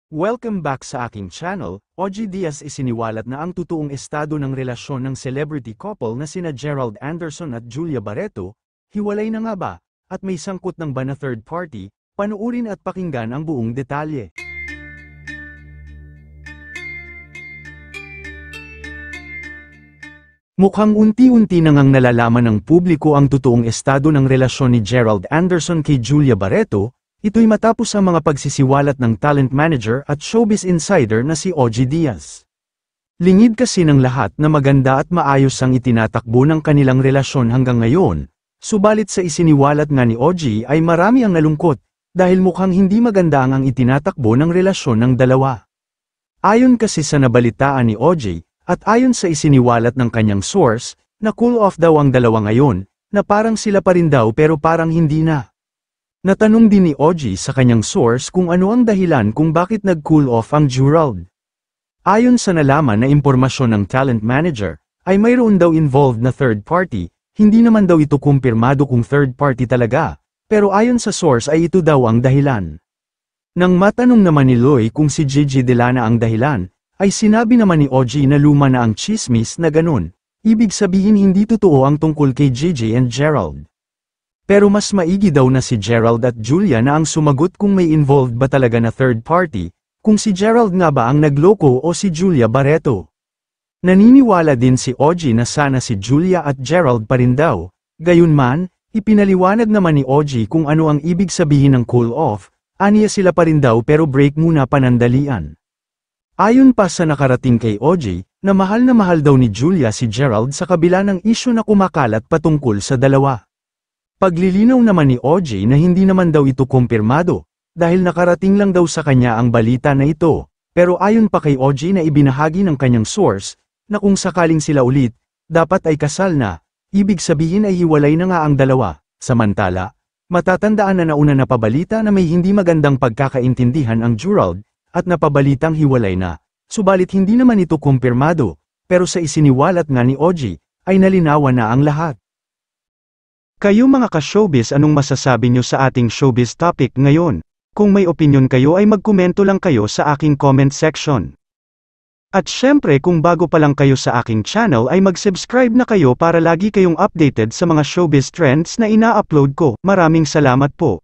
Welcome back sa aking channel. OG Diaz isiniwalat na ang totoong estado ng relasyon ng celebrity couple na sina Gerald Anderson at Julia Barreto, hiwalay na nga ba, at may sangkot ng ba na third party? Panuurin at pakinggan ang buong detalye. Mukhang unti-unti na ngang nalalaman ng publiko ang totoong estado ng relasyon ni Gerald Anderson kay Julia Barreto. Ito'y matapos ang mga pagsisiwalat ng talent manager at showbiz insider na si OG Diaz. Lingid kasi ng lahat na maganda at maayos ang itinatakbo ng kanilang relasyon hanggang ngayon, subalit sa isiniwalat nga ni OG ay marami ang nalungkot, dahil mukhang hindi maganda ang itinatakbo ng relasyon ng dalawa. Ayon kasi sa nabalitaan ni OG, at ayon sa isiniwalat ng kanyang source, na cool off daw ang dalawa ngayon, na parang sila pa rin daw pero parang hindi na. Natanong din ni OG sa kanyang source kung ano ang dahilan kung bakit nag-cool off ang Gerald. Ayon sa nalaman na impormasyon ng talent manager, ay mayroon daw involved na third party, hindi naman daw ito kumpirmado kung third party talaga, pero ayon sa source ay ito daw ang dahilan. Nang matanong naman ni Loy kung si Gigi Delana ang dahilan, ay sinabi naman ni OG na luma na ang chismis na ganun, ibig sabihin hindi totoo ang tungkol kay Gigi and Gerald. Pero mas maigi daw na si Gerald at Julia na ang sumagot kung may involved ba talaga na third party, kung si Gerald nga ba ang nagloko o si Julia Barreto. Naniniwala din si OG na sana si Julia at Gerald pa rin daw, gayunman, ipinaliwanag naman ni OG kung ano ang ibig sabihin ng cool off, aniya sila pa rin daw pero break muna panandalian. Ayon pa sa nakarating kay OG, na mahal daw ni Julia si Gerald sa kabila ng isyu na kumakalat patungkol sa dalawa. Paglilinaw naman ni OG na hindi naman daw ito kumpirmado, dahil nakarating lang daw sa kanya ang balita na ito, pero ayon pa kay OG na ibinahagi ng kanyang source, na kung sakaling sila ulit, dapat ay kasal na, ibig sabihin ay hiwalay na nga ang dalawa. Samantala, matatandaan na nauna napabalita na may hindi magandang pagkakaintindihan ang Gerald, at napabalitang hiwalay na, subalit hindi naman ito kumpirmado, pero sa isiniwalat nga ni OG, ay nalinawan na ang lahat. Kayo mga ka-showbiz, anong masasabi nyo sa ating showbiz topic ngayon? Kung may opinion kayo ay magkomento lang kayo sa aking comment section. At syempre kung bago pa lang kayo sa aking channel ay mag-subscribe na kayo para lagi kayong updated sa mga showbiz trends na ina-upload ko. Maraming salamat po.